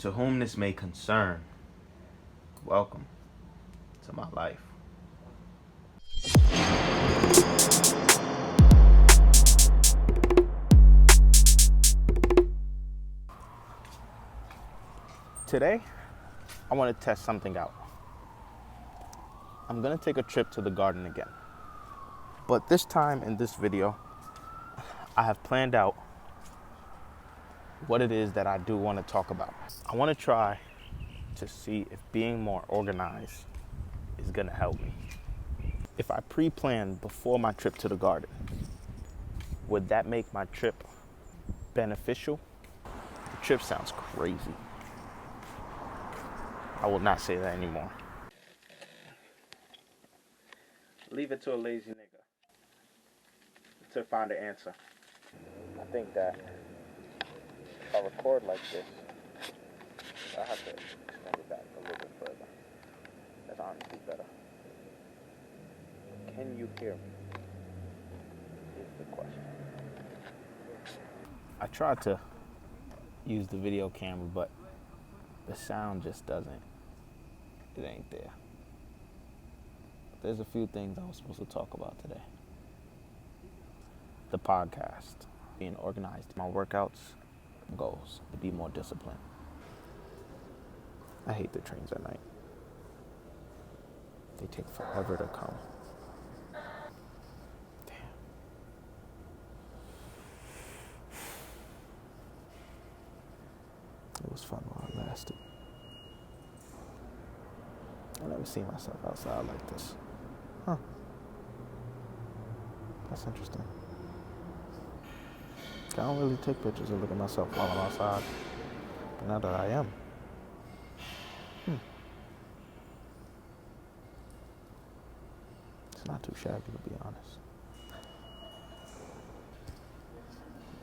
To whom this may concern, welcome to my life. Today, I want to test something out. I'm going to take a trip to the garden again. But this time in this video, I have planned out what it is that I do want to talk about. I want to try to see if being more organized is going to help me. If I pre-plan before my trip to the garden, would that make my trip beneficial? The trip sounds crazy. I will not say that anymore. Leave it to a lazy nigga to find the answer. I think that if I record like this, I have to extend it back a little bit further. That's honestly better. Can you hear me? Is the question. I tried to use the video camera, but the sound just doesn't. It ain't there. There's a few things I was supposed to talk about today. The podcast, being organized, my workouts, goals, to be more disciplined. I hate the trains at night. They take forever to come. Damn. It was fun while it lasted. I never seen myself outside like this. Huh. That's interesting. I don't really take pictures or look at myself while I'm outside. But now that I am. It's not too shabby, to be honest.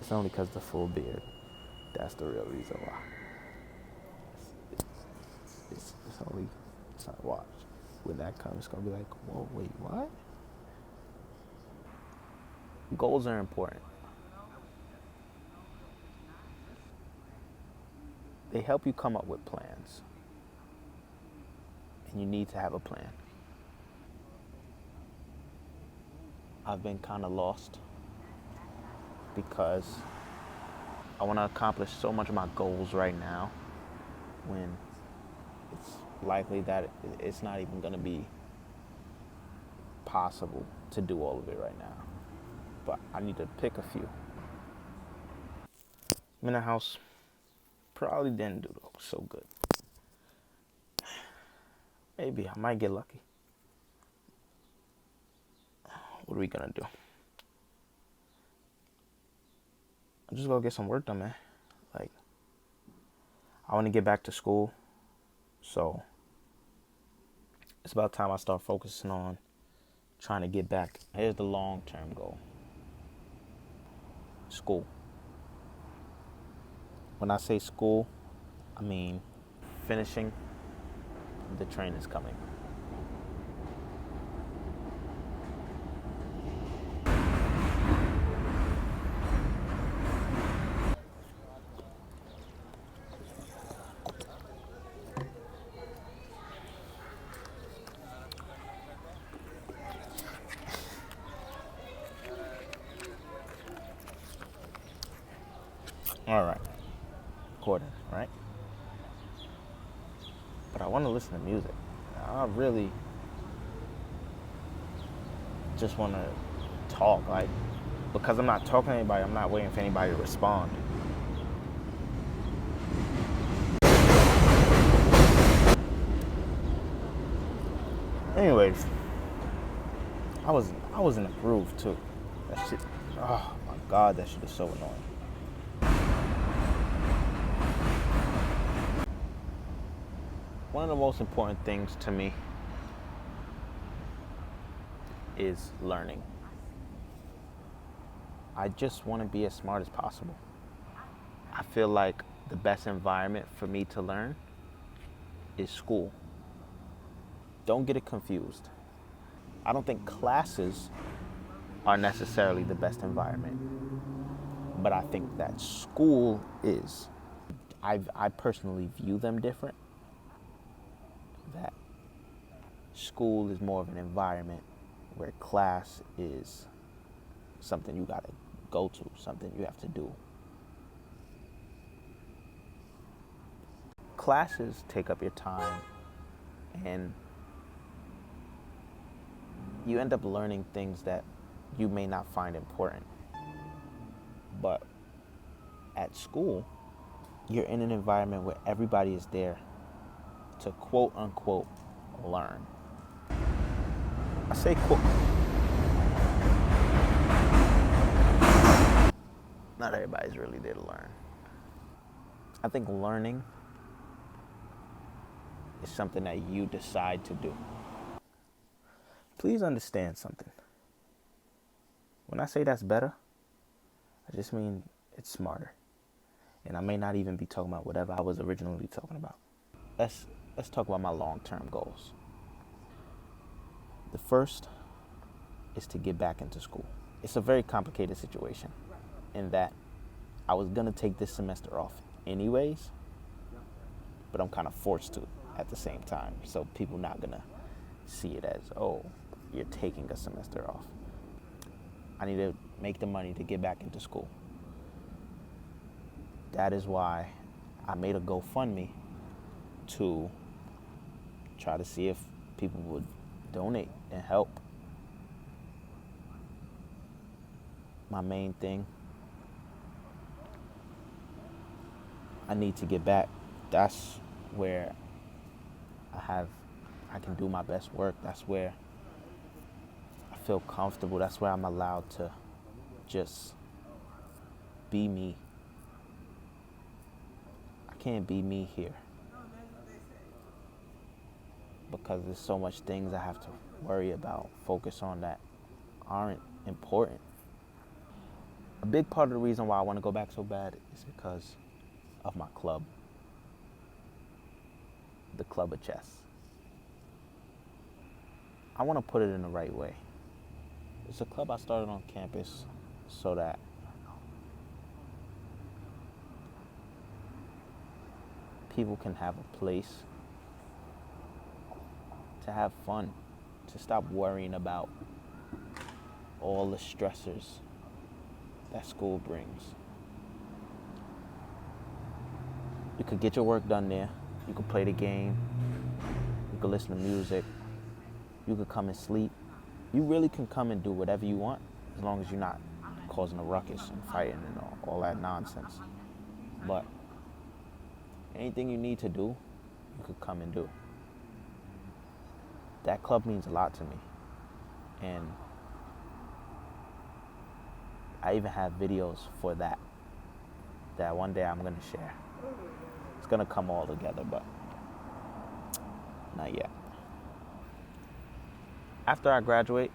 It's only because the full beard. That's the real reason why. It's only, it's not watch. When that comes, it's going to be like, whoa, wait, what? Goals are important. They help you come up with plans. And you need to have a plan. I've been kind of lost because I want to accomplish so much of my goals right now when it's likely that it's not even going to be possible to do all of it right now. But I need to pick a few. I'm in the house. Probably didn't do so good. Maybe I might get lucky. What are we gonna do? I'm just gonna get some work done, man. Like, I want to get back to school, so it's about time I start focusing on trying to get back. Here's the long-term goal. School. When I say school, I mean finishing. The train is coming. All right. Recording, right? But I want to listen to music. I really just want to talk. Like, because I'm not talking to anybody, I'm not waiting for anybody to respond. Anyways, I was in a groove too. That shit, oh my God, that shit is so annoying. One of the most important things to me is learning. I just want to be as smart as possible. I feel like the best environment for me to learn is school. Don't get it confused. I don't think classes are necessarily the best environment, but I think that school is. I personally view them different. That school is more of an environment where class is something you gotta go to, something you have to do. Classes take up your time, and you end up learning things that you may not find important. But at school, you're in an environment where everybody is there to quote unquote learn. I say quote. Not everybody's really there to learn. I think learning is something that you decide to do. Please understand something. When I say that's better, I just mean it's smarter. And I may not even be talking about whatever I was originally talking about. Let's talk about my long-term goals. The first is to get back into school. It's a very complicated situation in that I was gonna take this semester off anyways, but I'm kind of forced to at the same time. So people not gonna see it as, oh, you're taking a semester off. I need to make the money to get back into school. That is why I made a GoFundMe to try to see if people would donate and help. My main thing, I need to get back. That's where I can do my best work. That's where I feel comfortable. That's where I'm allowed to just be me. I can't be me here because there's so much things I have to worry about, focus on that aren't important. A big part of the reason why I want to go back so bad is because of my club, the club of chess. I want to put it in the right way. It's a club I started on campus so that people can have a place to have fun, to stop worrying about all the stressors that school brings. You could get your work done there. You could play the game. You could listen to music. You could come and sleep. You really can come and do whatever you want as long as you're not causing a ruckus and fighting and all that nonsense. But anything you need to do, you could come and do. That club means a lot to me. And I even have videos for that one day I'm going to share. It's going to come all together, but not yet. After I graduate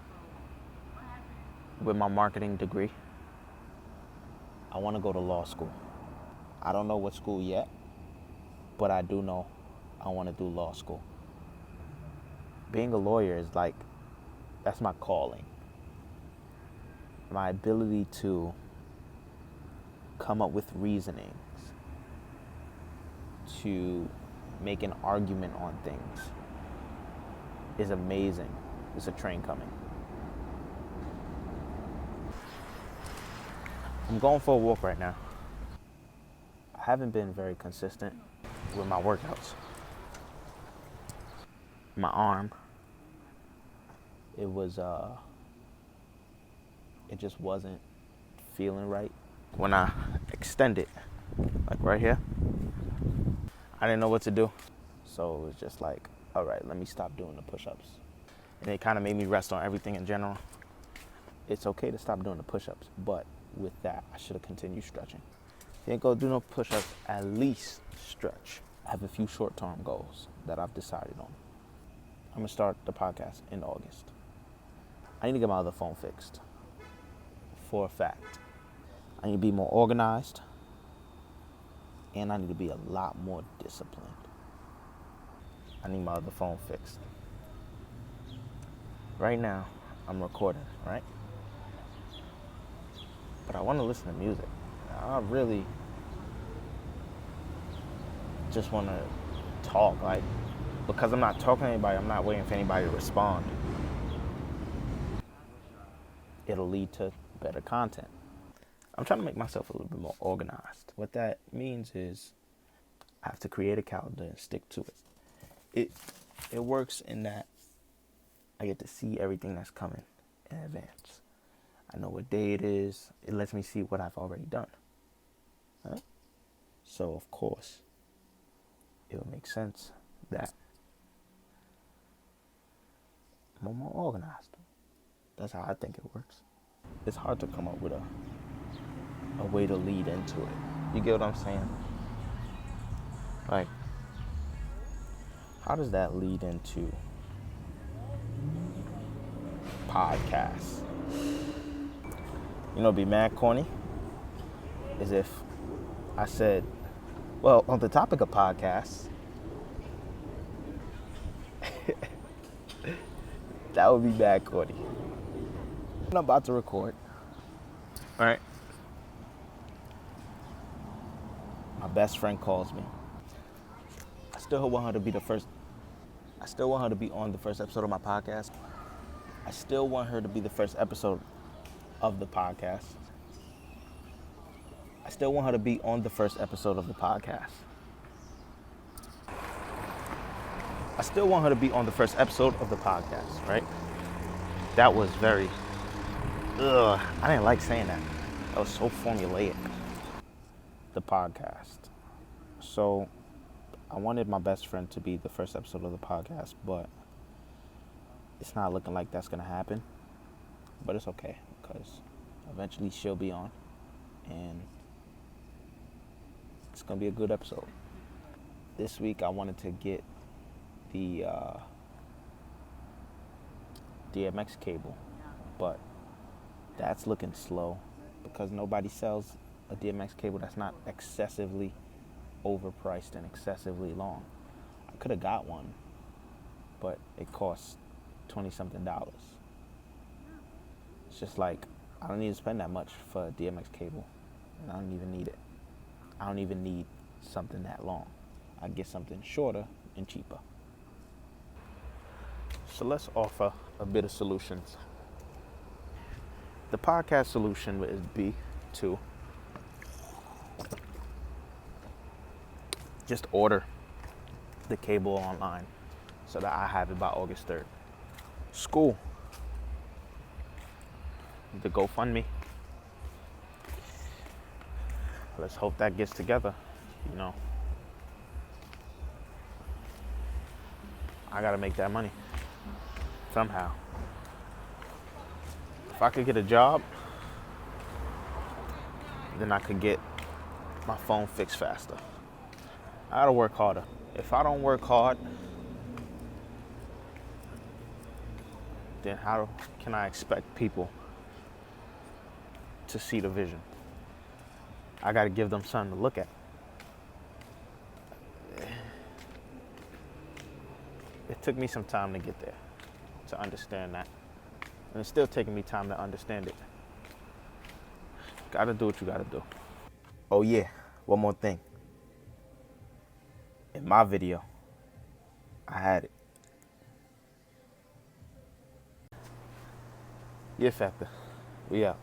with my marketing degree, I want to go to law school. I don't know what school yet, but I do know I want to do law school. Being a lawyer is like, that's my calling. My ability to come up with reasonings, to make an argument on things is amazing. There's a train coming. I'm going for a walk right now. I haven't been very consistent with my workouts. My arm, it just wasn't feeling right. When I extend it, like right here, I didn't know what to do. So it was just like, all right, let me stop doing the push-ups. And it kind of made me rest on everything in general. It's okay to stop doing the push-ups, but with that, I should have continued stretching. If you ain't gonna do no push-ups, at least stretch. I have a few short-term goals that I've decided on. I'm gonna start the podcast in August. I need to get my other phone fixed. For a fact. I need to be more organized, and I need to be a lot more disciplined. I need my other phone fixed. Right now, I'm recording, right? But I want to listen to music. just want to talk. Like, because I'm not talking to anybody, I'm not waiting for anybody to respond. It'll lead to better content. I'm trying to make myself a little bit more organized. What that means is I have to create a calendar and stick to it. It works in that I get to see everything that's coming in advance. I know what day it is. It lets me see what I've already done. Right? So, of course, it would make sense that I'm more organized. That's how I think it works. It's hard to come up with a way to lead into it. You get what I'm saying? Like, how does that lead into podcasts? You know, be mad corny is if I said, well, on the topic of podcasts, that would be mad corny. I'm about to record. All right. My best friend calls me. I still want her to be the first. I still want her to be on the first episode of my podcast. I still want her to be the first episode of the podcast. I still want her to be on the first episode of the podcast. I still want her to be on the first episode of the podcast, right? That was very, I didn't like saying that. That was so formulaic. The podcast. So I wanted my best friend to be the first episode of the podcast, but it's not looking like that's going to happen. But it's okay, because eventually she'll be on, and it's going to be a good episode. This week I wanted to get the DMX cable, but that's looking slow because nobody sells a DMX cable that's not excessively overpriced and excessively long. I could have got one, but it costs $20-something. It's just like, I don't need to spend that much for a DMX cable, and I don't even need it. I don't even need something that long. I get something shorter and cheaper. So let's offer a bit of solutions. The podcast solution would be to just order the cable online so that I have it by August 3rd. School. The GoFundMe. Let's hope that gets together, you know. I gotta make that money somehow. If I could get a job, then I could get my phone fixed faster. I gotta work harder. If I don't work hard, then how can I expect people to see the vision? I gotta give them something to look at. It took me some time to get there, to understand that. And it's still taking me time to understand it. Gotta do what you gotta do. Oh yeah, one more thing. In my video, I had it. YitFactor, we out.